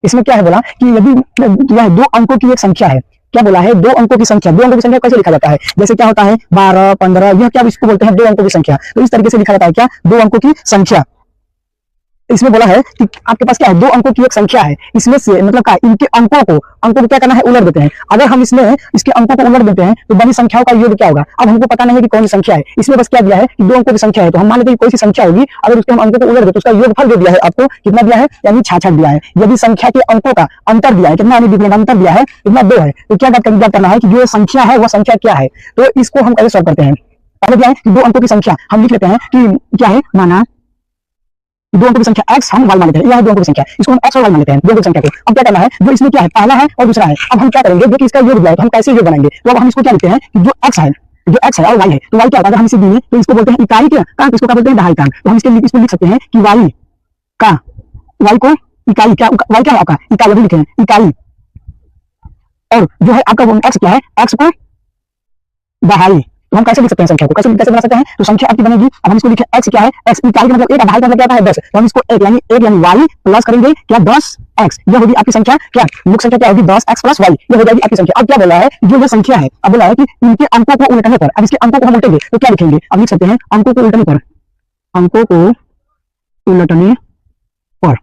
इसमें क्या है बोला कि यदि यह दो अंकों की एक संख्या है, क्या बोला है, दो अंकों की संख्या, दो अंकों की संख्या कैसे लिखा जाता है, जैसे क्या होता है 12, 15, यह क्या इसको बोलते हैं दो अंकों की संख्या। तो इस तरीके से लिखा जाता है क्या, दो अंकों की संख्या। इसमें बोला है कि आपके पास क्या है, दो अंकों की एक संख्या है, इसमें से मतलब क्या, इनके अंकों को क्या करना है, उलट देते हैं। अगर हम इसमें इसके अंकों को उलट देते हैं तो बड़ी संख्याओं का योग क्या होगा। अब हमको पता नहीं है कि कौन सी संख्या है, इसमें बस क्या दिया है कि दो अंकों की संख्या है, तो हम मान लेते हैं कोई सी संख्या होगी, अगर उसके हम अंकों को उलट देते तो उसका योगफल जो दिया है आपको कितना दिया है, यानी 66 दिया है। यदि संख्या के अंकों का अंतर दिया है, कितना यानी डिफरेंट अंतर दिया है, कितना 2 है, तो क्या करना है कि जो संख्या है वह संख्या क्या है। तो इसको हम कैसे सॉल्व करते हैं, पहले क्या है कि दो अंकों की संख्या हम लिख लेते हैं कि क्या है, माना दो अंकों की संख्या x हम y मान लेते हैं, यह है दो अंकों की संख्या, इसको हम x और y मान लेते हैं दो अंकों की संख्या को। अब क्या करना है, जो इसमें क्या है, पहला है और दूसरा है, अब हम क्या करेंगे, जो कि इसका योग दिया है तो हम कैसे योग बनाएंगे। तो अब हम इसको क्या लिखते हैं कि जो x है और y है, तो y क्या होता है, हम इसे दिए तो इसको बोलते हैं इकाई का, इसको क्या बोलते हैं, दहाई का। तो हम इसको लिख सकते हैं कि y को इकाई, क्या y क्या है आपका, इकाई, अभी लिखे हैं इकाई, और जो है आपका x क्या है, x को दहाई। तो हम कैसे लिख सकते हैं संख्या को, कैसे बना सकते हैं, तो संख्या आपकी बनेगी, अब हम इसको लिखे x क्या है, x इकाई का मतलब एक, दहाई का मतलब क्या है 10, तो हम इसको 1 यानी y प्लस करेंगे क्या 10x, यह होगी आपकी संख्या, क्या मुख्य संख्या क्या होगी 10x प्लस y, यह हो जाएगी आपकी संख्या। अब क्या बोला है, जो यह संख्या है, अब बोला है कि इनके अंकों को उल्टने पर, अब इसके अंकों को हम उल्टेंगे तो क्या लिखेंगे, अब लिख सकते हैं अंकों को उल्टने पर, अंकों को उल्टने पर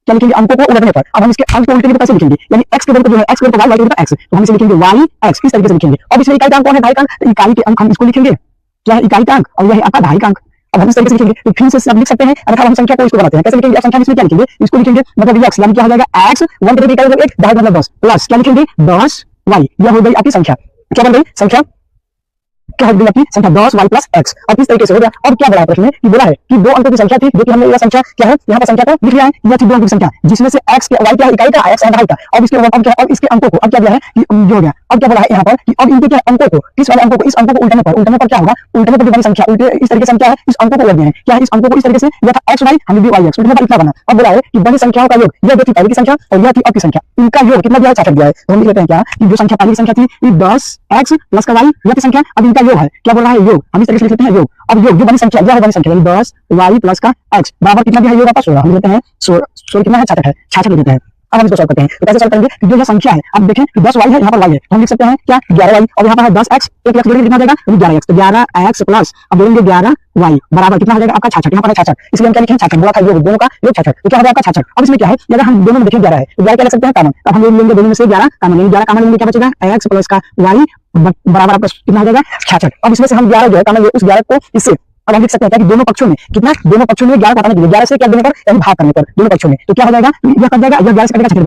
क्या लिखेंगे, अंकों को उलटने पर। अब हम इसके अंक को उल्टेंगे तो कैसे लिखेंगे, यानी x के बदले पर जो है x के बदले पर y, y के बदले पर x, तो हम इसे लिखेंगे yx, इस तरीके से लिखेंगे। अब इसमें इकाई का अंक कौन है, दहाई का अंक, तो इकाई के अंक हम इसको लिखेंगे, क्या है इकाई का अंक, और यह है आपका दहाई का अंक। अब हम इस तरीके से लिखेंगे, तो फिर से आप लिख सकते हैं, अर्थात हम संख्या को इसको बनाते हैं, कैसे लिखेंगे, संख्या इसमें क्या लिखेंगे, इसको लिखेंगे मतलब x, यानी क्या हो जाएगा x 1 के बदले इकाई मतलब 1, दहाई मतलब 10, प्लस क्या लिखेंगे 10y, यह हो गई आपकी संख्या, क्या बन गई संख्या, क्या हो गई आपकी संख्या 10y प्लस x। अब इस तरीके से हो गया। और क्या बोला है प्रश्न में कि बोला है कि दो अंकों की संख्या थी, जो कि हमने यह संख्या क्या है, यहाँ पर संख्या को लिख लिया है, यह थी दो अंकों की संख्या, जिसमें से x के y क्या है इकाई का, x है दहाई का, अब इसके अब क्या, अब इसके अंकों को अब क्या दिया है कि जो हो गया। अब क्या बोला है यहाँ पर कि अब इनके क्या अंकों को, किस वाले अंकों को, इस अंकों को उल्टने पर क्या होगा, उल्टने पर जो बड़ी संख्या उल्टे इस तरीके से हम क्या है, इस अंकों को उलट दिए हैं, क्या है इस अंकों को इस तरीके से, यह था x y, हमने भी y x, उल्टने पर इतना बना। अब बोला है कि बड़ी संख्याओं का योग, यह थी पहली की संख्या और यह थी अब की संख्या, इनका योग कितना दिया है 66 दिया है। तो हम लिख लेते हैं क्या कि जो संख्या पहली की संख्या थी 10x प्लस का y, यह थी संख्या, अब इनका योग है, क्या बोल रहा है योग, हम इस तरीके से लिखते हैं योग। अब योग जो बड़ी संख्या, यह है बड़ी संख्या 10y प्लस का x बराबर कितना दिया है योग आपका 16, हम लेते हैं 16 कितना है 66 लिख देते हैं। अब हम इसको सॉल्व करते हैं, तो कैसे सॉल्व करेंगे कि जो यह संख्या है, अब देखें 10y है, यहाँ पर y है, तो हम लिख सकते हैं क्या 11y, और यहाँ पर है 10x, एक x जोड़ेंगे कितना हो जाएगा 11x, तो 11x प्लस अब जोड़ेंगे 11y बराबर कितना हो जाएगा आपका 66, यहाँ पर है 66, इसलिए हम क्या लिखें 66, बोला था योग, दोनों का योग 66, तो क्या हो जाएगा आपका 66। अब इसमें क्या है, अगर हम दोनों में देखें 11 है तो 11 क्या ले सकते हैं कॉमन, अब हम लेंगे दोनों में से 11 कॉमन, 11 कॉमन लेंगे क्या बचेगा x प्लस का y बराबर आपका कितना हो जाएगा 66। अब इसमें से हम 11 जो है कॉमन, उस 11 को इससे अब हम लिख सकते हैं कि दोनों पक्षों में कितना, दोनों पक्षों में 11 को हटाने के लिए 11 से क्या देने पर, यानी भाग करने पर दोनों पक्षों में, तो क्या हो जाएगा, यह कट जाएगा, यह 11 से कटेगा